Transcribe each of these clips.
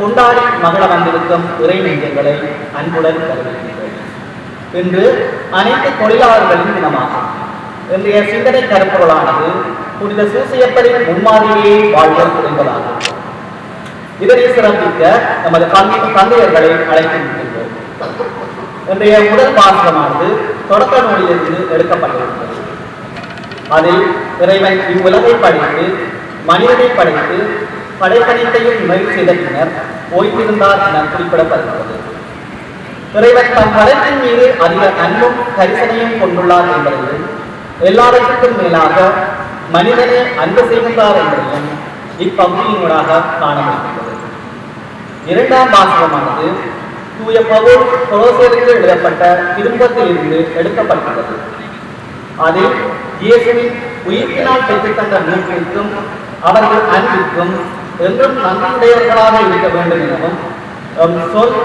கொண்டாடி மகள வந்திருக்கும் இறை நெஞ்சங்களை அன்புடன் கருதுகின்றோம். இன்று அனைத்து தொழிலாளர்களின் தினமாகும். இன்றைய சிந்தனை கருப்பொருளானது புனித சூசையப்பரின் முன்மாதிரியை வாழ்தல் என்பதாகும். இதனை சிறப்பிக்க நமது தந்தையர்களை அழைக்கின்றோம். இன்றைய முதல் வாசகமானது தொடக்க நூலிலிருந்து எடுக்கப்பட்டிருக்கிறது. அதில் இறைவன் இவ்வுலகை படைத்து மனிதனை படைத்து படைப்பனைத்தையும் நிறைவு செய்த பின்னர் ஓய்ந்திருந்தார் என குறிப்பிடப்படுகிறது. இறைவன் தம் படைப்பின் மீது அதிக அன்பும் கரிசனையும் கொண்டுள்ளார் என்பதையும் எல்லாவற்றுக்கும் மேலாக மனிதனை அன்பு செய்கின்றார் என்பதையும் இப்பகுதியினூடாக காண முடிகிறது. இரண்டாம் வாசகமானது தூய பவுல் கொலோசியருக்கு எழுதப்பட்ட திரும்பத்திலிருந்து எடுக்கப்பட்டுள்ளது. அதில் இயேசுவின் உயிர்ப்பினால் பெற்றுத்தந்த மீட்பிற்கும் அவர்கள் அன்பிற்கும் என்றும் நன்றியுடையவர்களாக இருக்க வேண்டும் எனவும் சொல்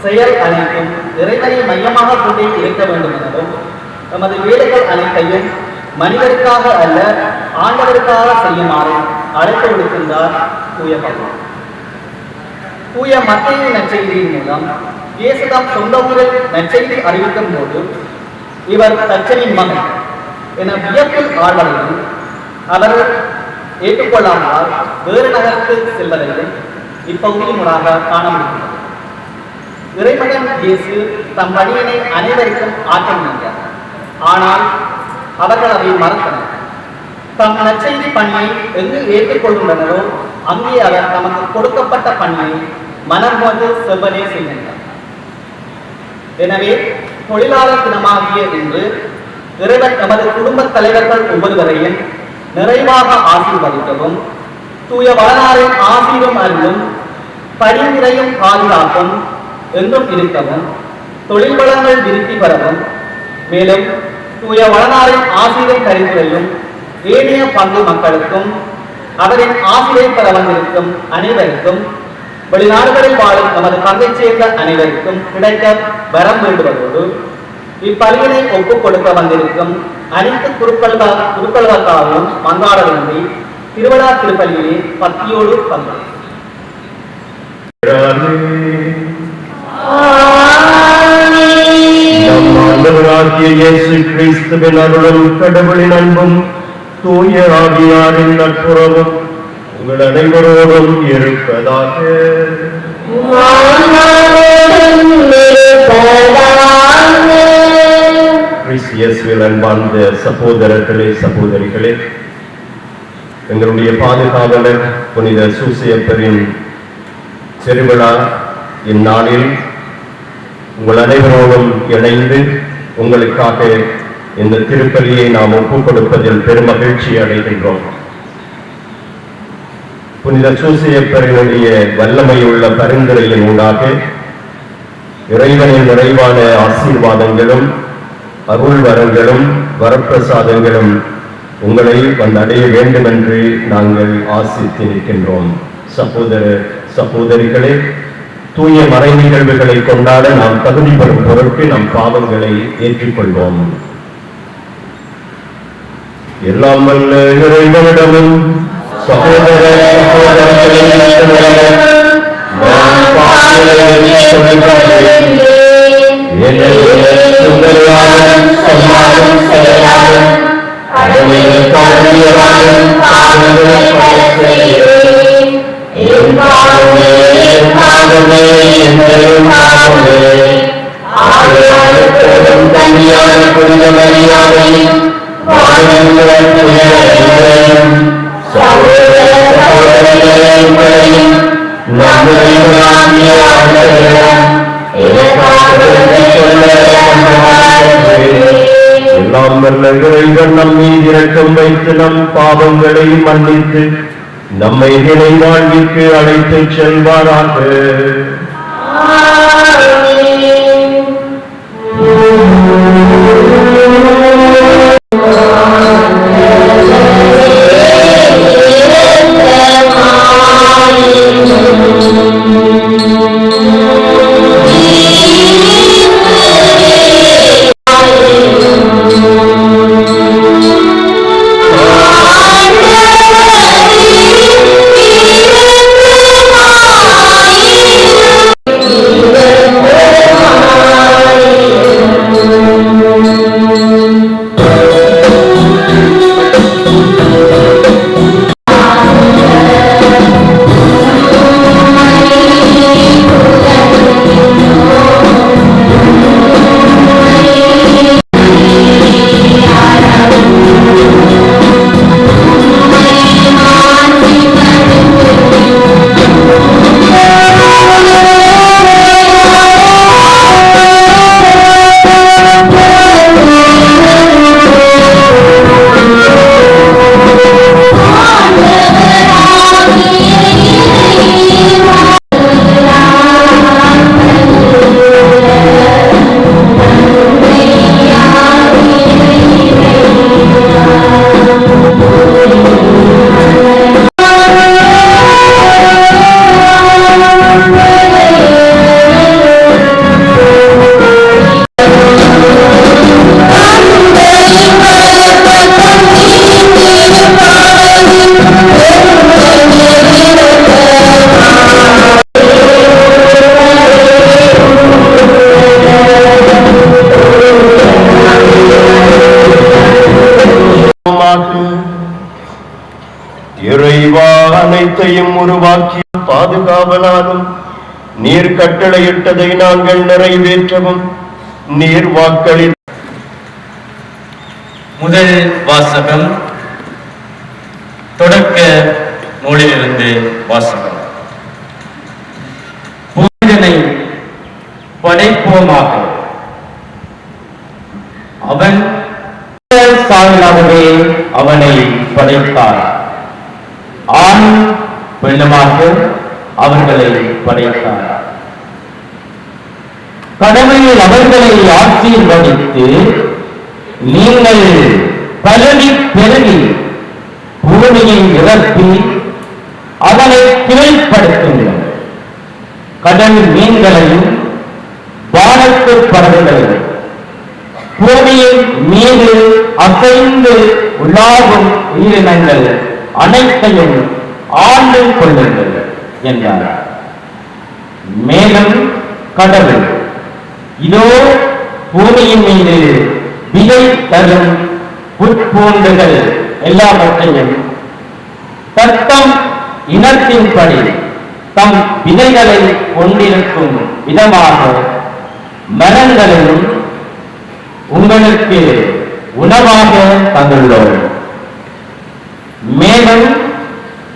செயல் அனைத்தும் இறைவனை மையமாக கொண்டே இருக்க வேண்டும் எனவும் நமது வேலைகள் அனைத்தையும் மனிதருக்காக அல்ல ஆண்டவருக்காக செய்யுமாறு அழைப்பு விடுக்கின்றார் தூய பவுல். தூய மத்தேயு நற்செய்தியின் மூலம் இயேசுதாம் சொந்த ஊரில் நற்செய்தி அறிவிக்கும் போது இவர் தச்சனின் மகன் என வியப்பில் ஆழ்வதையும் அவர் ஏற்றுக்கொள்ளாமல் வேறு நகரத்துக்கு செல்வதையும் இப்பகுதியினூடாக காண முடிகிறது. இறைமகன் இயேசு தம் பணியினை அனைவருக்கும் ஆற்ற முயன்றார். ஆனால் அவர்கள் அதை மறந்தனர். தம் நற்செய்தி பணியை எங்கு ஏற்றுக்கொள்கின்றனரோ அங்கே அவர் தமக்கு கொடுக்கப்பட்ட பணியை மனம் போது செவ்வனே செய்கின்றார். எனவே தொழிலாளர் தினமாகிய இன்று இறைவன் நமது குடும்ப தலைவர்கள் ஒவ்வொருவரையும் நிறைவாக ஆசீர்வதிக்கவும் தூய வளனாரின் ஆசீரும் அருளும் பரிந்துரையும் பாதுகாப்பும் என்றும் இருக்கவும் தொழில் வளங்கள் விருத்தி பெறவும் மேலும் தூய வளனாரின் ஆசீரும் பரிந்துரையும் ஏனைய பங்கு மக்களுக்கும் அவரின் ஆசிரியை பெற வந்திருக்கும் அனைவருக்கும் வெளிநாடுகளில் வாழும் நமது பங்கை சேர்ந்த அனைவருக்கும் கிடைக்க வரம் வேண்டுவதோடு இப்பணியினை ஒப்புக் கொடுக்க வந்திருக்கும் அனைத்து குருக்களுக்காகவும் மன்றாட வேண்டி திருவிழா திருப்பலியிலே பக்தியோடு பங்கு. இயேசு கிறிஸ்துவின் அருளும் கடவுளின் அன்பும் தூய ஆவியாரின் நட்புறவும் உங்கள் அனைவரோடும் இருப்பதாக. கிறிஸ்தியஸில் அன்பார்ந்த சகோதரர்களே சகோதரிகளே, எங்களுடைய பாதுகாவலர் புனித சூசையப்பரின் திருவிழா இந்நாளில் உங்கள் அனைவரோடும் இணைந்து உங்களுக்காக இந்த திருப்பலியை நாம் ஒப்புக் கொடுப்பதில் பெருமகிழ்ச்சி அடைகின்றோம். புனித சூசையப்பரினுடைய வல்லமையுள்ள பரிந்துரையின் ஊடாக இறைவனின் நிறைவான ஆசீர்வாதங்களும் அருள் வரங்களும் வரப்பிரசாதங்களும் உங்களை வந்தடைய வேண்டும் என்று நாங்கள் ஆசித்து நிற்கின்றோம். சகோதர சகோதரிகளே, தூய மறை நிகழ்வுகளை கொண்டாட நாம் தகுதி பெறும் பொருட்டு நம் பாவங்களை ஏற்றுக்கொள்வோம். எல்லாம் வல்ல இறைவனிடமும் சகோதர எல்லாம் வல்ல இறைவன் நம் மீது இரக்கம் வைத்து நம் பாவங்களை மன்னித்து நம்மை நிலை வாழ்விற்கு அழைத்துச் செல்வாராக. இறைவா, அனைத்தையும் உருவாக்கி பாதுகாவலாலும் நீர் கட்டளையிட்டதை நாங்கள் நிறைவேற்றவும் நீர் வாக்களி. முதல் வாசகம் தொடக்க நூலிலிருந்து வாசகம். புனிதனை படைப்போமாக. அவன் சாயலாகவே அவனை படைத்தார். ஆண் பெண்ணுமாக அவர்களை படைத்தார். கடவுள் அவர்களை ஆசீர்வதித்து, நீங்கள் பரவி பெருகி பூமியை நிரப்பி அதனை கீழ்ப்படுத்துங்கள். கடல் மீன்களையும் வானத்து பறவைகளையும் பூமியின் மீது அசைந்து உலாவும் உயிரினங்கள் அனைத்தையும் ஆண்டு கொள்ளுங்கள் என்றார். மேலும் கடவுள், இதோ பூமியின் மீது விதை தரும் புற்பூண்டுகள் எல்லாவற்றையும் தத்தம் இனத்தின்படி தம் விதைகளை கொண்டிருக்கும் விதமாக மரங்களையும் உங்களுக்கு உணவாக தந்துள்ளோம். மேலும்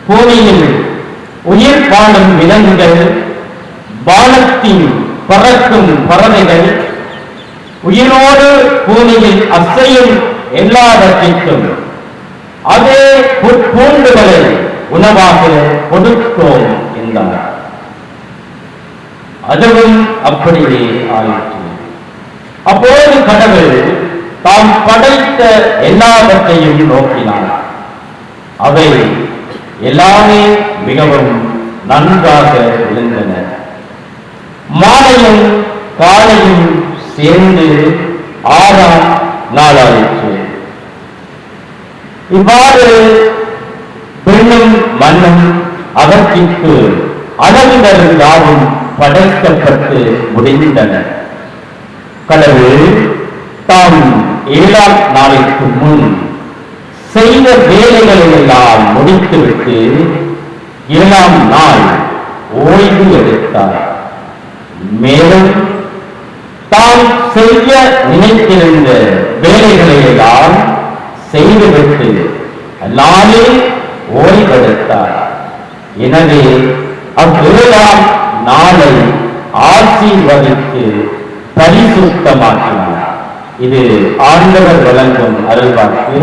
பூமியில் உயிர் வாழும் விலங்குகள், வானத்தின் பறக்கும் பறவைகள், உயிரோடு பூமியில் அசையும் எல்லாவற்றிற்கும் அதே புற்பூண்டுகளை உணவாக கொடுத்தோம் என்றார். அதுவும் அப்படியே ஆயிற்று. அப்போது கடவுள் தாம் படைத்த எல்லாவற்றையும் நோக்கினார். அவை எல்லாமே மிகவும் நன்றாக இருந்தன. மாலையும் காலையும் சேர்ந்து 6ஆம் நாளாயிற்று. இவ்வாறு பெண்ணும் மண்ணும் அவற்றிற்கு அளவுகள் யாவும் படைக்கப்பட்டு முடிந்தன. கடவுள் தாம் 7ஆம் நாளைக்கு முன் செய்த வேலைகளை எல்லாம் முடித்துவிட்டு 7ஆம் நாள் ஓய்வு எடுத்தார். மேலும் தாம் செய்ய நினைத்திருந்த வேலைகளை எல்லாம் செய்துவிட்டு நாளே ஓய்வெடுத்தார். எனவே அவ்வேளாம் நாளை ஆசீர்வதித்து பரிசுத்தமாக்கினார். இது ஆண்டவர் வழங்கும் அருள்வாக்கு.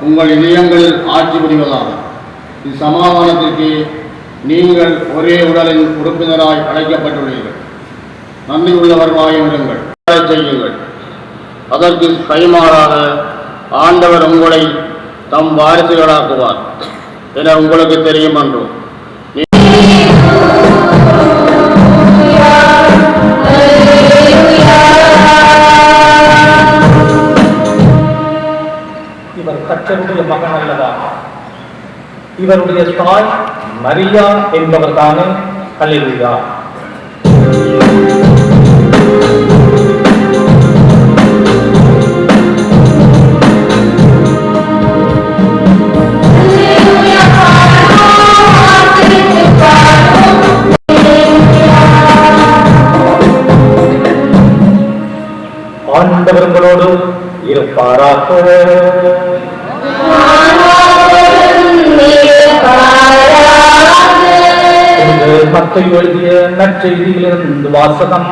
உங்கள் இதயங்களில் ஆட்சி புரிவதாக. இச்சமாதானத்திற்கு நீங்கள் ஒரே உடலின் உறுப்பினராய் அழைக்கப்பட்டுள்ளீர்கள். நன்றி உள்ளவர்களாக இருங்கள், செய்யுங்கள். அதற்கு கைமாறாக ஆண்டவர் உங்களை தம் வாரிசுகளாக்குவார் என உங்களுக்கு தெரியும் என்றும். தச்சருடைய மகன் அல்லவா? இவருடைய தாய் மரியா என்பவர் தானே? அல்லேலூயா. ஆண்டவர் உங்களோடு இருப்பாராக. மத்தேயு எழுதிய நற்செய்தியிலிருந்து வாசகம்.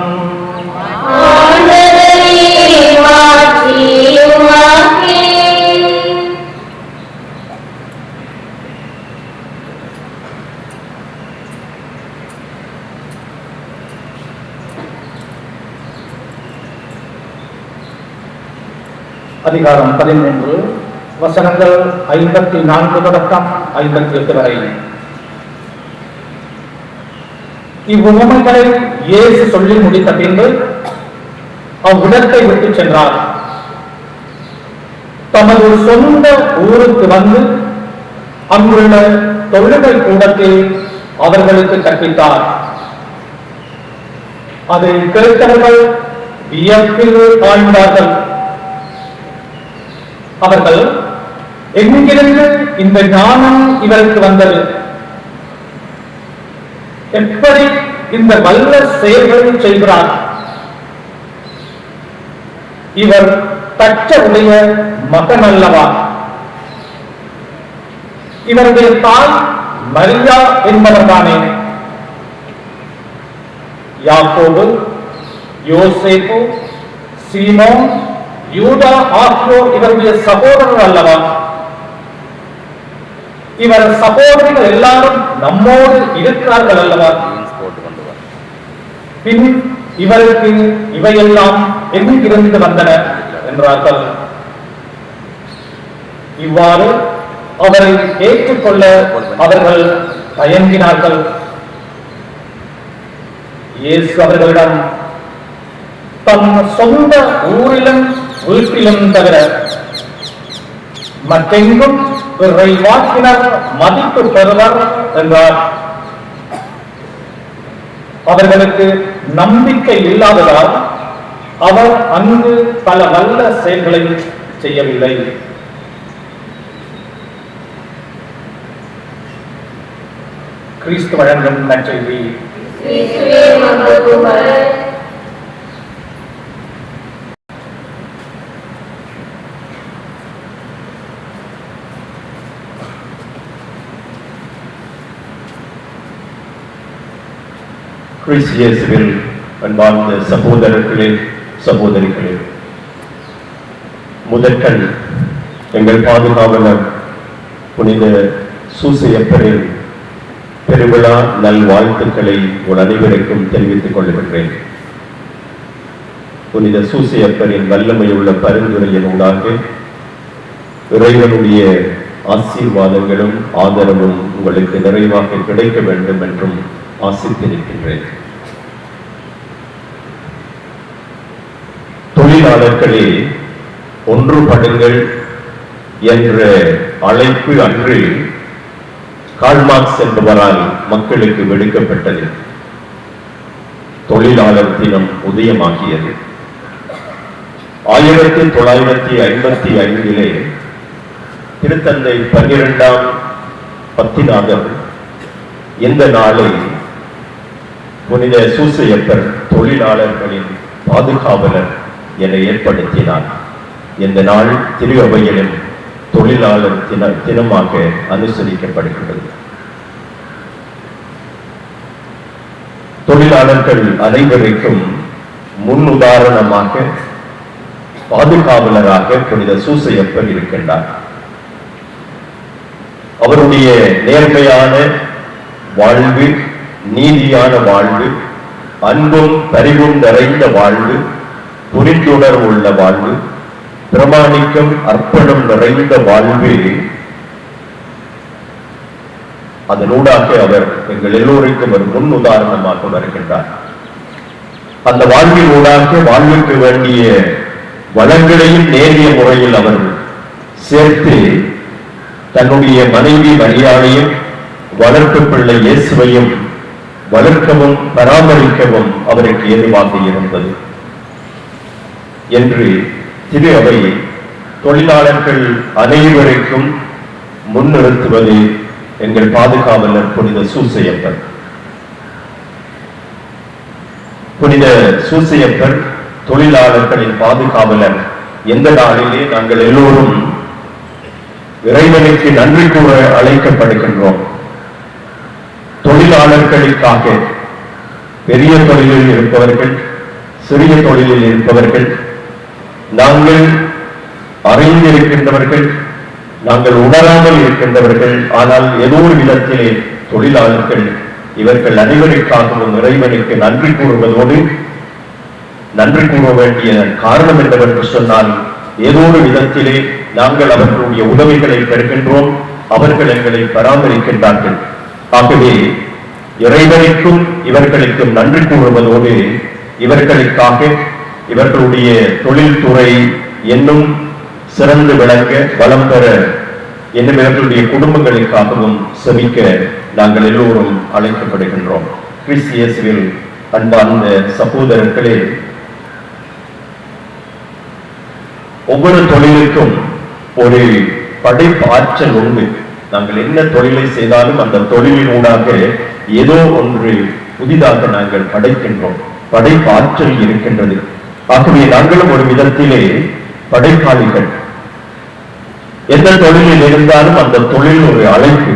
அதிகாரம் 13, வசனங்கள் 54 தொடக்கம் 58 வரை. இவ்வுவமைகளை இயேசு சொல்லி முடித்த பின்பு அவ்விடத்தை விட்டு சென்றார். தமது சொந்த ஊருக்கு வந்து அங்குள்ள தொழுகை கூடத்தில் அவர்களுக்கு கற்பித்தார். அதை கேட்டவர்கள் வியப்பில் ஆழ்ந்தார்கள். அவர்கள், எங்கிருந்து இந்த ஞானம் இவருக்கு வந்தது? எப்படி இந்த வல்ல செயல்களை செய்கிறார்? இவர் தச்சருடைய மகன் அல்லவா? இவருடைய தாய் மரியா என்பவர் தானே? யாக்கோபு, யோசேப்பு, சீமோன், யூதா ஆகியோர் இவருடைய சகோதரர் அல்லவா? இவர் சகோதரிகள் எல்லாரும் நம்மோடு இருக்கிறார்கள் அல்லவா? பின் இவருக்கு இவையெல்லாம் எங்கிருந்து வந்தன என்றார்கள். இவ்வாறு அவரை ஏற்றுக்கொள்ள அவர்கள் தயங்கினார்கள். இயேசு அவர்களிடம், தம் சொந்த ஊரிலும் வீட்டிலும் தவிர மற்றெங்கும் இறைவாக்கினர் மதிப்பு பெறுவர் என்றார். அவர்களுக்கு நம்பிக்கை இல்லாததால் அவர் அங்கு பல நல்ல செயல்களை செய்யவில்லை. கிறிஸ்து வழங்கும் நற்செய்தி. கிறிஸ்து இயேசுவில் அன்பார்ந்த சகோதரர்களே, சகோதரிகளே, முதற்கண் எங்கள் பாதுகாவலர் புனித சூசையப்பரின் பெருவிழா நல்வாழ்த்துக்களை உங்கள் அனைவருக்கும் தெரிவித்துக் கொள்கின்றேன். புனித சூசையப்பரின் வல்லமையுள்ள பரிந்துரையின் ஊடாக இறைவனுடைய ஆசீர்வாதங்களும் ஆதரவும் உங்களுக்கு நிறைவாக கிடைக்க வேண்டும் என்றும் ஆசித்திருக்கின்றேன். தொழிலாளர்களே, ஒன்றுபடுங்கள் என்ற அழைப்பு அன்று கார்ல் மார்க்ஸ் என்பவரால் மக்களுக்கு விடுக்கப்பட்டது. தொழிலாளர் தினம் உதயமாகியது. 1955 திருத்தந்தை 12ஆம் பத்திநாதர் இந்த நாளை புனித சூசையப்பர் தொழிலாளர்களின் பாதுகாவலர் என ஏற்படுத்தினார். இந்த நாள் திரு அவையிலும் தொழிலாளர் தினமாக அனுசரிக்கப்படுகிறது. தொழிலாளர்கள் அனைவருக்கும் முன் உதாரணமாக பாதுகாவலராக புனித சூசையப்பர் இருக்கின்றார். அவருடைய நேர்மையான வாழ்வு, நீதியான வாழ்வு, அன்பும் பரிவும் நிறைந்த வாழ்வு, புரிந்துணர்வு உள்ள வாழ்வு, பிரமாணிக்கம் அர்ப்பணம் நிறைந்த வாழ்வு, அதனூடாக அவர் எங்கள் எல்லோருக்கும் ஒரு முன் உதாரணமாக வருகின்றார். அந்த வாழ்வினூடாக வாழ்வுக்கு வேண்டிய வளங்களையும் நேரிய முறையில் அவர் சேர்த்து தன்னுடைய மனைவி மரியாதையும் வளர்ப்பு பிள்ளை இயேசுவையும் வளர்க்கவும் பராமரிக்கவும் அவருக்கு ஏதுவாக இருந்தது என்று திரு அவை தொழிலாளர்கள் அனைவருக்கும் முன்னிறுத்துவது எங்கள் பாதுகாவலர் புனித சூசையப்பர். புனித சூசையப்பர் தொழிலாளர்களின் பாதுகாவலர். எந்த நாளிலே நாங்கள் எல்லோரும் இறைவனுக்கு நன்றி கூற அழைக்கப்படுகின்றோம். தொழிலாளர்களுக்காக பெரிய தொழிலில் இருப்பவர்கள், சிறிய தொழிலில் இருப்பவர்கள், நாங்கள் அறிந்திருக்கின்றவர்கள், நாங்கள் உணராமல் இருக்கின்றவர்கள், ஆனால் ஏதோ ஒரு விதத்திலே தொழிலாளர்கள், இவர்கள் அனைவருக்காகவும் இறைவனுக்கு நன்றி கூறுவதோடு நன்றி கூற வேண்டிய காரணம் என்னவென்று சொன்னால், ஏதோ ஒரு விதத்திலே நாங்கள் அவர்களுடைய உதவிகளை பெறுகின்றோம், அவர்கள் எங்களை பராமரிக்கின்றார்கள். ஆகவே இறைவனுக்கும் இவர்களுக்கும் நன்றி கூறுவதோடு இவர்களுக்காக இவர்களுடைய தொழில்துறை என்னும் சிறந்து விளங்க வளம் பெற என்னும் இவர்களுடைய குடும்பங்களுக்காகவும் செபிக்க நாங்கள் எல்லோரும் அழைக்கப்படுகின்றோம். கிறிஸ்து இயேசுவில் அன்பார்ந்த சகோதரர்களே, ஒவ்வொரு தொழிலுக்கும் ஒரு படைப்பு ஆற்றல் உண்டு. நாங்கள் என்ன தொழிலை செய்தாலும் அந்த தொழிலின் ஊடாக ஏதோ ஒன்று புதிதாக நாங்கள் படைக்கின்றோம். படைப்பு ஆற்றல் இருக்கின்றது. ஆகவே நாங்களும் ஒரு விதத்திலே படைப்பாளிகள். எந்த தொழிலில் இருந்தாலும் அந்த தொழில் ஒரு அழைப்பு.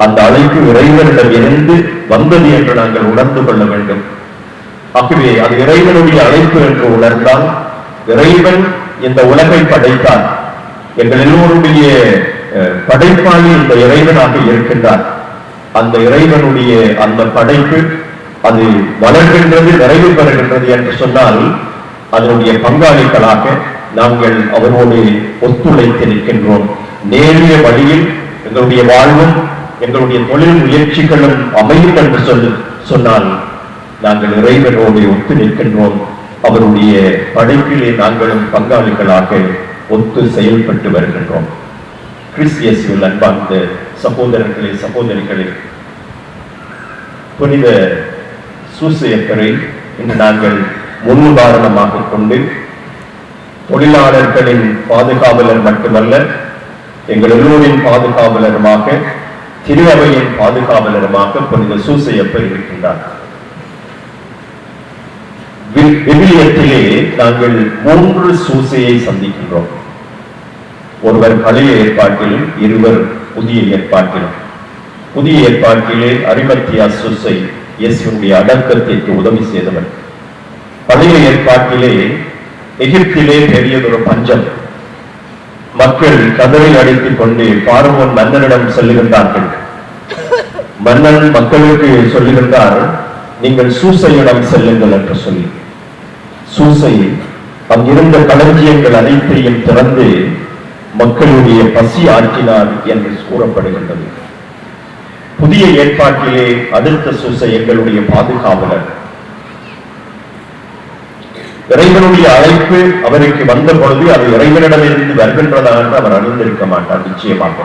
அந்த அழைப்பு இறைவனிடம் இருந்து வந்தது என்று நாங்கள் உணர்ந்து கொள்ள வேண்டும். ஆகவே அது இறைவனுடைய அழைப்பு என்று உணர்ந்தால், இறைவன் இந்த உலகை படைத்தார், எங்கள் எல்லோருடைய படைப்பாளி இந்த இறைவனாக இருக்கின்றார். அந்த இறைவனுடைய அந்த படைப்பு அது வளர்கின்றது, நிறைவு பெறுகின்றது என்று சொன்னால், அதனுடைய பங்காளிகளாக நாங்கள் அவரோடு ஒத்துழைத்து நிற்கின்றோம். நேரிய வழியில் எங்களுடைய வாழ்வும் எங்களுடைய தொழில் முயற்சிகளும் அமையும் என்று சொன்னால் நாங்கள் இறைவனோடு ஒத்து நிற்கின்றோம். அவருடைய படைப்பிலே நாங்களும் பங்காளிகளாக ஒத்து செயல்பட்டு வருகின்றோம். கிறிஸ்து இயேசுவில் அன்பார்ந்த சகோதரர்களே, சகோதரிகளே, புனித சூசையப்பரை இன்று நாங்கள் முன்னுதாரணமாக கொண்டு தொழிலாளர்களின் பாதுகாவலர் மட்டுமல்ல, எங்கள் எல்லோரின் பாதுகாவலருமாக, திரு அவையின் பாதுகாவலருமாக புனித சூசையப்பர் இருக்கின்றார். விவிலியத்திலே நாங்கள் 3 சூசையை சந்திக்கின்றோம். ஒருவர் பழைய ஏற்பாட்டிலும், இருவர் புதிய ஏற்பாட்டிலும். புதிய ஏற்பாட்டிலே அரிமத்தியா சூசை இயேசுவினுடைய அடக்கத்திற்கு உதவி செய்தவர். பழைய ஏற்பாட்டிலே எகிப்திலே பெரியதொரு பஞ்சம். மக்கள் கதவை அடித்துக் கொண்டு பார்வோன் மன்னனிடம் செல்லுகின்றார்கள். மன்னன் மக்களுக்கு சொல்லுகின்றார், நீங்கள் சூசையிடம் செல்லுங்கள் என்று சொல்லி. சூசை அங்கிருந்த களஞ்சியங்கள் அனைத்தையும் திறந்து மக்களுடைய பசி ஆற்றினார் என்று கூறப்படுகின்றது. புதிய ஏற்பாட்டிலே அடுத்த சூசை எங்களுடைய பாதுகாவலர். இறைவனுடைய அழைப்பு அவருக்கு வந்த பொழுது அது இறைவனிடமிருந்து வருகின்றதா என்று அவர் அறிந்திருக்க மாட்டார் நிச்சயமாக.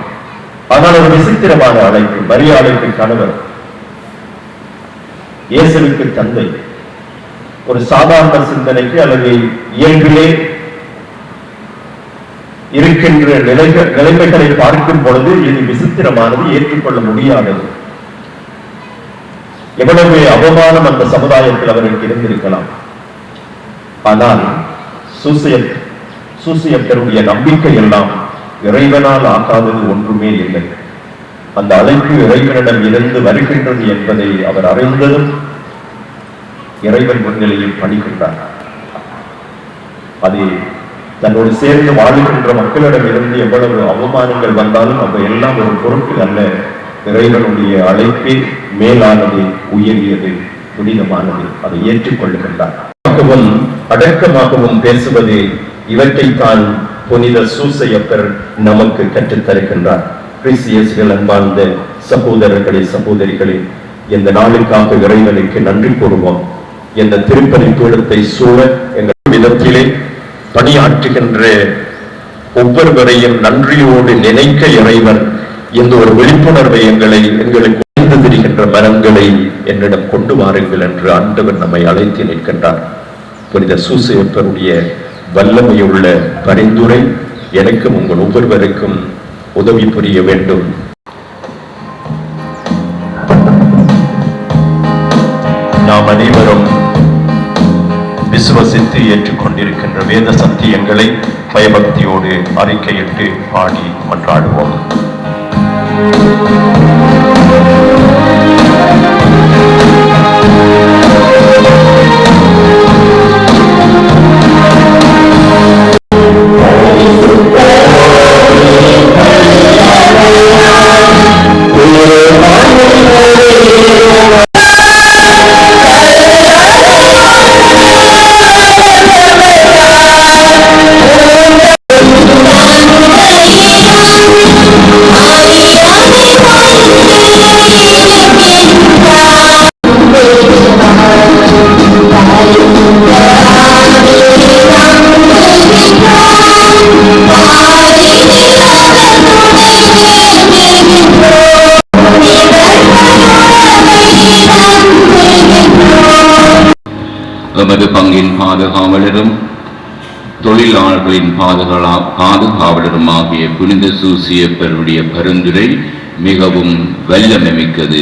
ஆனால் ஒரு விசித்திரமான அழைப்பு. மரியாதைக்கு கணவர், இயேசுவுக்கு தந்தை. ஒரு சாதாரண சிந்தனைக்கு அல்லது இயல்பிலே இருக்கின்ற நிலைமைகளை பார்க்கும் பொழுது இது விசித்திரமானது, ஏற்றுக்கொள்ள முடியாதது. எவ்வளவு அவமானம் அந்த சமுதாயத்தில் அவருக்கு இருந்திருக்கலாம். ஆனால் சூசையப்பருடைய நம்பிக்கை எல்லாம் இறைவனால் ஆகாதது ஒன்றுமே இல்லை. அந்த அழைப்பு இறைவனிடம் இருந்து வருகின்றது என்பதை அவர் அறிந்ததும் இறைவன் முன்னிலையில் பணிகின்றார். அது தன்னோடு சேர்ந்து வாழுகின்ற மக்களிடம் இருந்து எவ்வளவு அவமானங்கள் வந்தாலும் அவை எல்லாம் ஒரு பொருட்கள் அல்ல. இறைவனுடைய அழைப்பே மேலானது, உயரியது, புனிதமானது. அதை ஏற்றுக்கொள்ளுகின்றார். அடக்கமாகவும் பேசுவது, இவற்றைத்தான் புனித சூசையப்பர் நமக்கு கற்றுத் தருகின்றார். கிறிஸ்து இயேசுவில் அன்பார்ந்த சகோதரர்களே, சகோதரிகளே, இந்த நாளுக்காக இறைவனுக்கு நன்றி கூறுவோம். இந்த திருப்பதி தூரத்தை சூழ எங்கள் விதத்திலே பணியாற்றுகின்ற ஒவ்வொருவரையும் நன்றியோடு நினைக்க இறைவன் இந்த ஒரு விழிப்புணர்வை எங்களுக்கு உயர்ந்து திரிகின்ற மனங்களை என்னிடம் கொண்டு வாருங்கள் என்று ஆண்டவர் நம்மை அழைத்து நிற்கின்றார். புனித சூசையப்பருடைய வல்லமையுள்ள பரிந்துரை எனக்கும் உங்கள் ஒவ்வொருவருக்கும் உதவி புரிய வேண்டும். நாம் அனைவரும் விசுவசித்து ஏற்றுக்கொண்டிருக்கின்ற வேத சத்தியங்களை பயபக்தியோடு அறிக்கையிட்டு பாடி மன்றாடுவோம். எமது பங்கின் பாதுகாவலரும் தொழிலாளர்களின் பாதுகாவலரும் ஆகிய புனித சூசியப்பருடைய பரிந்துரை மிகவும் வல்லமை மிக்கது.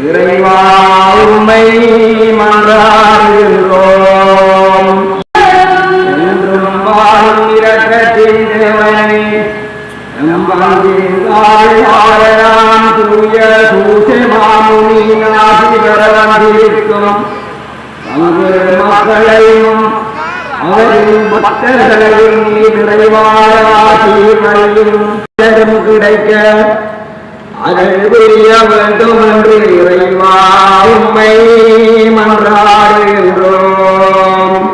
இறைவா உம்மை மன்றாடுகின்றோம். என்றும் வாழும் இரக்கத்தின் தேவனே, நம் பங்கின் தாழ்வாளராம் தூய சூசை மாமுனியின் ஆசி பெற வந்திருக்கும் பங்கு மக்களையும் அவரின் பக்தர்களையும் நீ நிறைவான ஆசீர்வதியும் கிடைக்க அருள் புரிய வேண்டும் என்று இறைவா உம்மை மன்றாடுகின்றோம்.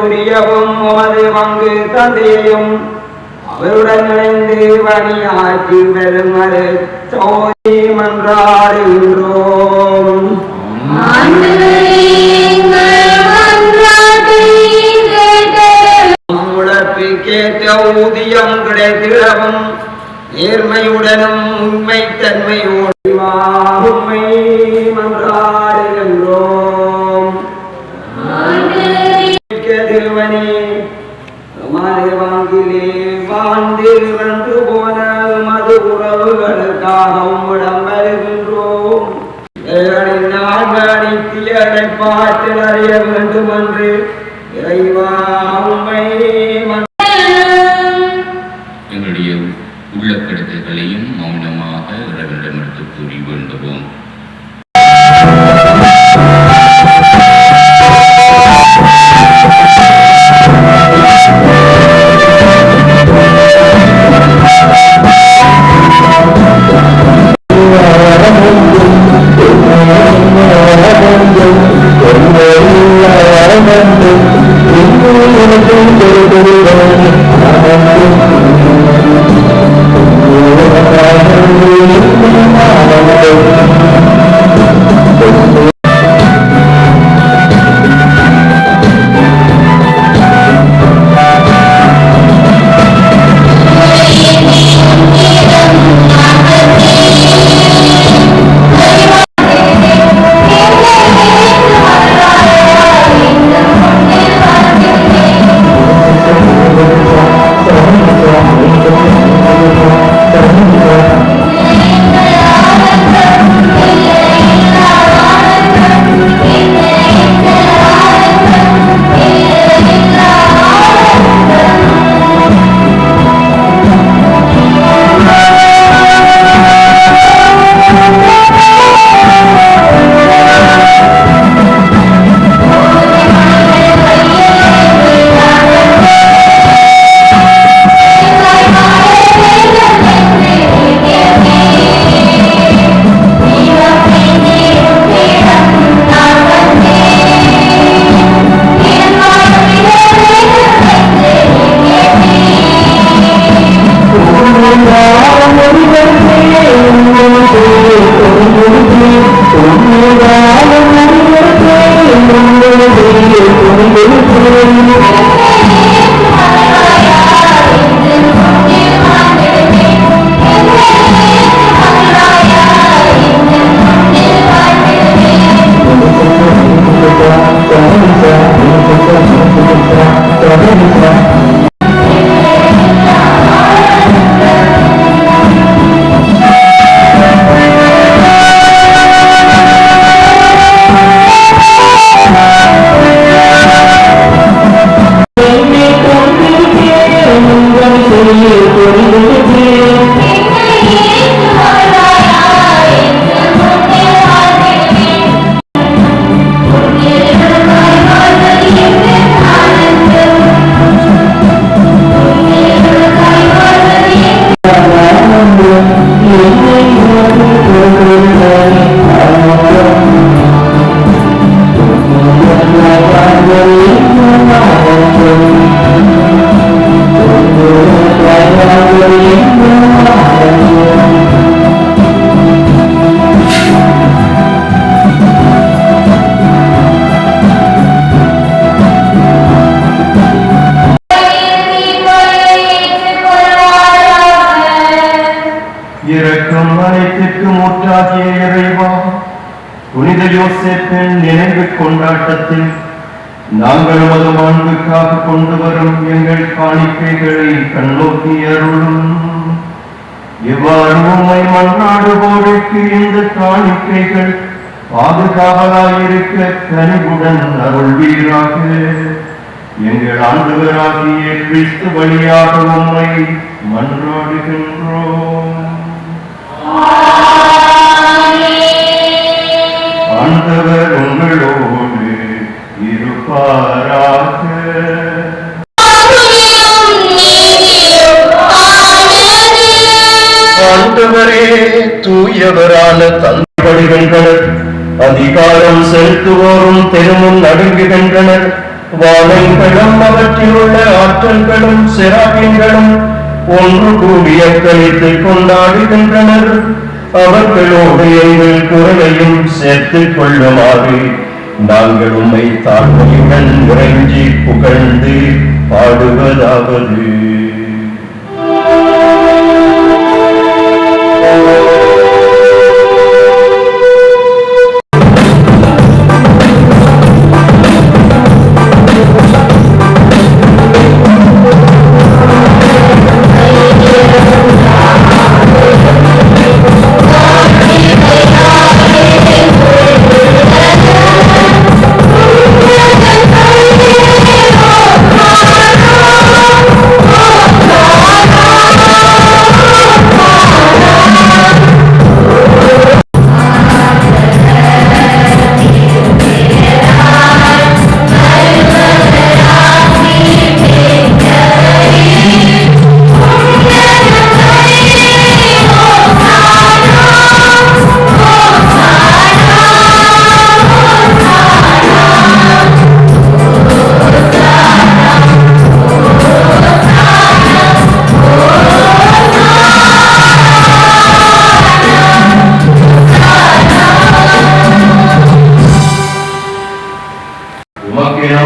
புரியவும் உமது பங்கு தந்தையும் அவருடன் இணைந்து பணியாற்றி வருமாறு சோதி மன்றாடுகின்றோம். கேட்ட ஊதியம் கிடைத்திடவும் நேர்மையுடனும் உண்மை தன்மையோடு உண்மை மன்றாடுகின்றோம். திருவனே வாங்கிலே வாழ்ந்து இறந்து போன மது உறவுகளுக்காக உம்மிடம் வருகின்றோம். நித்திய அடைப்பாற்றல் அறிய வேண்டும் என்று இறைவா உம்மை எங்களுடைய உள்ளக்கருத்துக்களையும் மௌனமாக இறைவனிடமிருந்து கூறி வேண்டுவோம். இரக்கம் அனைத்திற்கும் ஊற்றாகிய இறைவா, புனித யோசேப்பின் நினைவு கொண்டாட்டத்தில் நாங்கள் உமது மாண்புக்காக கொண்டு வரும் எங்கள் காணிக்கைகளை கண்ணோக்கி அருளும். இவ்வாறு உம்மை மன்றாடுவோருக்கு இந்த காணிக்கைகள் பாதுகாவலாயிருக்க கனிவுடன் அருள்வீராக. எங்கள் ஆண்டவராகிய கிறிஸ்து வழியாக உம்மை மன்றாடுகின்றோம். ஆண்டவர் உங்களோடு இருப்பாராக. ஆண்டவரே, தூயவரான தந்தைப்படுகின்றனர், அதிகாரம் செலுத்துவோரும் தெருமுன் நடுங்குகின்றனர். வானங்களும் அவற்றில் உள்ள ஆற்றல்களும் சிறாபியங்களும் ஒன்று கூடிய கழித்து கொண்டாடுகின்றனர். அவர்களோடு எங்கள் குரலையும் சேர்த்துக் கொள்ளுமாறு நாங்கள் உம்மை தாழ்மையுடன் இறைஞ்சி புகழ்ந்து பாடுவதாவது.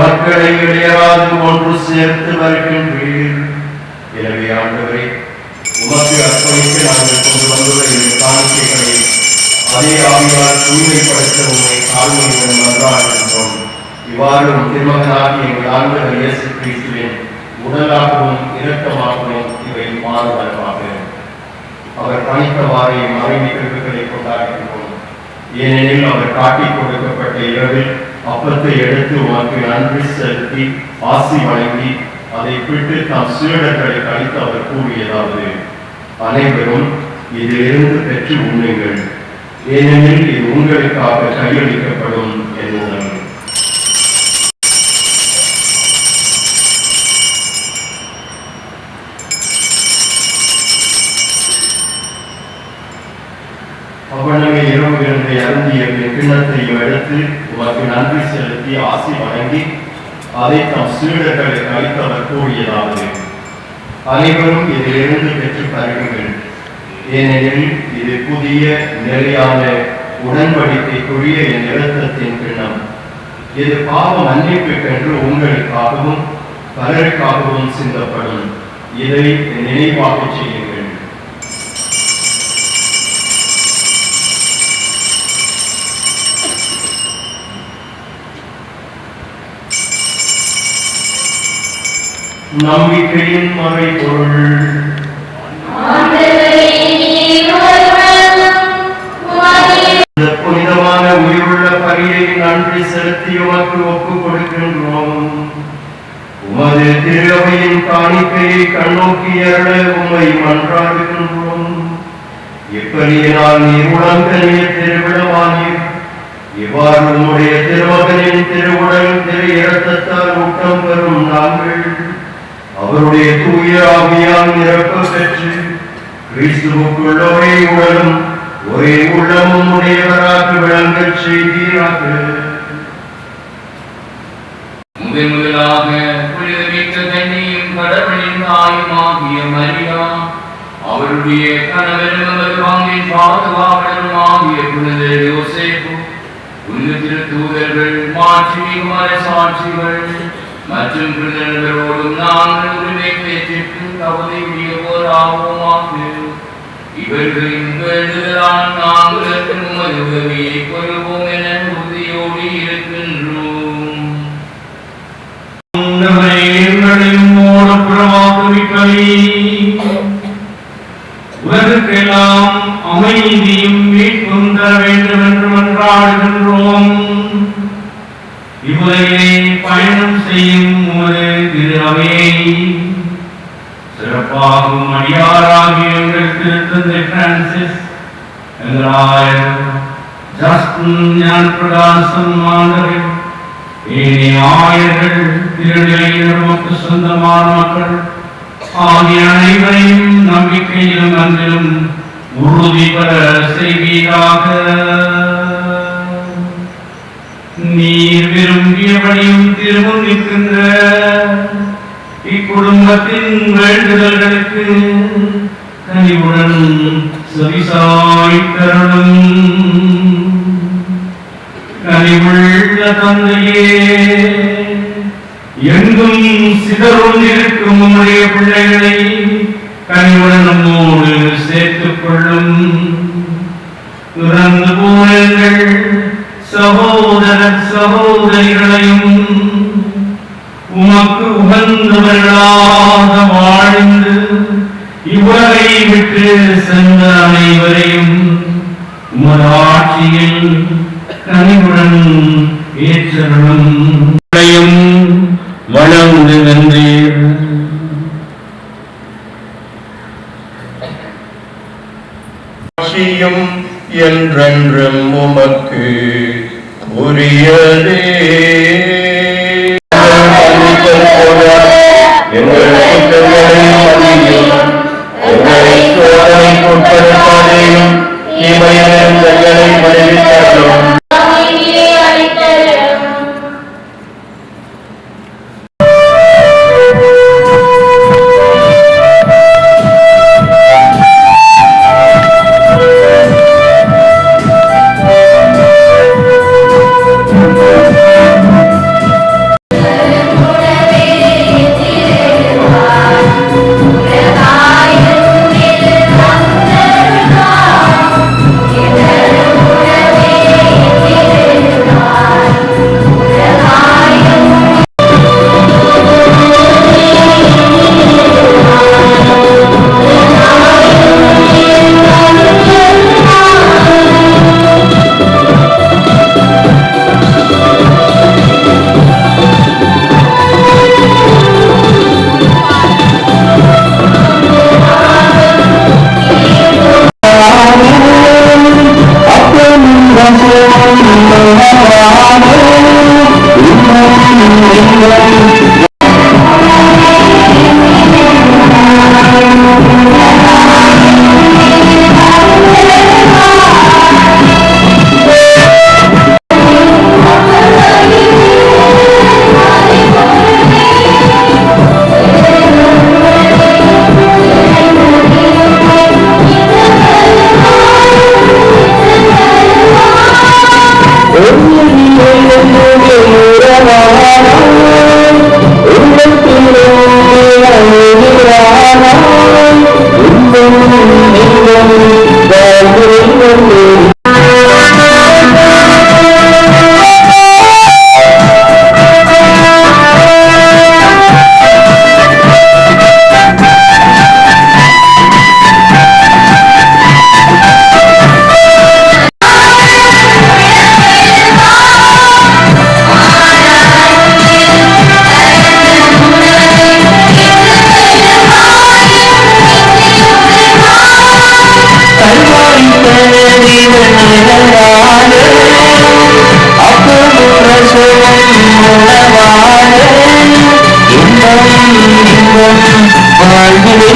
மக்களை இடையராது ஒன்று சேர்த்து வருகின்றீர். எனவே ஆண்டவரே, உமக்கு அர்ப்பணித்து நாங்கள் கொண்டு வந்துள்ள இந்த காணிக்கைகளை அதே ஆவியால் தூய்மைப்படுத்த உண்மை தாழ்மையுடன் மன்றாடுகின்றோம். இவ்வாறு திருமகனாகி எங்கள் ஆண்டவர் இயேசு கிறிஸ்துவின் உடலாகவும் இரக்கமாகவும் இவை மாறுதலாக அவர் பணித்தவாறு மறை நிகழ்வுகளை கொண்டாடுகின்றோம். ஏனெனில் அவர் காட்டிக் கொடுக்கப்பட்ட இரவில் அப்பத்தை எடுத்து உமக்கு நன்றி செலுத்தி ஆசி வழங்கி அதை பிட்டு தம் சீடர்களை கழித்து அவர் கூறியதாவது: அனைவரும் இதிலிருந்து பெற்று உண்ணுங்கள், ஏனெனில் இது உங்களுக்காக கையளிக்கப்படும் என்பதும். அவ்வளவு இரவு விருந்தை அருந்திய கிண்ணத்தையும் எடுத்து உமக்கு நன்றி செலுத்தி ஆசி வழங்கி அதை தம் சீடர்களை கழித்து அவர் கூறியதாவது: அனைவரும் இதிலிருந்து பெற்று பருகுங்கள், ஏனெனில் இது புதிய நிலையான உடன்படிக்கைக்குரிய என் இரத்தத்தின் கிண்ணம். இது பாவ மன்னிப்புக்கென்று உங்களுக்காகவும் பலருக்காகவும் சிந்தப்படும். இதை நினைவாக செய்யுங்கள். நம்பிக்கையின் மறைபொருள். இந்த புனிதமான உயிருள்ள பலியை நன்றி செலுத்தி உமக்கு ஒப்புக் கொடுக்கின்றோம். உமது திருவையின் காணிக்கையை கண்ணோக்கி அருள உம்மை மன்றாடுகின்றோம். இப்பலியினால் நீர் உடம்பெரிய திருவிழமானீர். இவ்வாறு உம்முடைய திருமகனின் திருவுடல் திரு இரத்தத்தால் ஊட்டம் பெறும் நாங்கள் அவருடைய தூய ஆவியால் நிரப்ப பெற்று கிறிஸ்துவுக்குள் ஒரே உடலும் ஒரே உள்ளமும் உடையவராக விளங்கச் செய்வீராக. முதலாக புனிதமிக்க கன்னியும் கடவுளின் தாயுமாகிய மரியா, அவருடைய கணவரும் நமது பங்கின் பாதுகாவலரும் ஆகிய புனித யோசேப்பு, புனித திருத்தூதர்கள், மாட்சிமிகுமான சாட்சிகள் மற்றும் புனிதர்களோடும் நாங்கள் உரிமை பேச்சிற்கு தகுதியுடையோராவோமாக. இவர்களின் வேண்டுதலால் நாங்கள் உமது உதவியை கொள்வோம் என உறுதியோடு இருக்கின்றோம். உலகெல்லாம் அமைதியும் மீட்பும் தர வேண்டும் என்று மன்றாடுகின்றோம். இவ்வுலகிலே பயணம் செய்யும் உமது திரு அவையை சிறப்பாகும் அடியாராகிய எங்கள் திருத்தந்தை பிரான்சிஸ், எங்கள் ஆயர் ஜஸ்டின் ஞான பிரகாசம் ஆண்டவர், ஏனைய ஆயர்கள், திருநிலையினர், நமக்கு சொந்தமான மக்கள் ஆகிய அனைவரையும் நம்பிக்கையிலும் அன்பிலும் உறுதி பெற செய்வீராக. நீர் விரும்பியபடியும் திருமுன் நிற்கின்ற இக்குடும்பத்தின் வேண்டுதல்களுக்கு கனிவுடன் செவிசாய்த்தருளும். கனிவுள்ள தந்தையே, எங்கும் சிதறும் இருக்கும் உம்முடைய பிள்ளைகளை கனிவுடன் நம்மோடு சேர்த்துக் கொள்ளும். இறந்து போனங்கள் சகோதர சகோதரிகளையும் உமக்கு உகந்தவர்களாக வாழ்ந்து இவ்வுலகை விட்டு சென்ற அனைவரையும் உமது ஆட்சியில் கனிவுடன் ஏற்றருளும். வளர்ந்து வென்றீர். ஆட்சியும் என்றென்றும் உமக்கு உரியதே. எங்கள் குற்றங்களை மன்னியும், எங்களை சோதனைக்கு உட்படுத்தாதேயும், தீமையிலிருந்து எங்களை விடுவித்தருளும். வாழ்விலே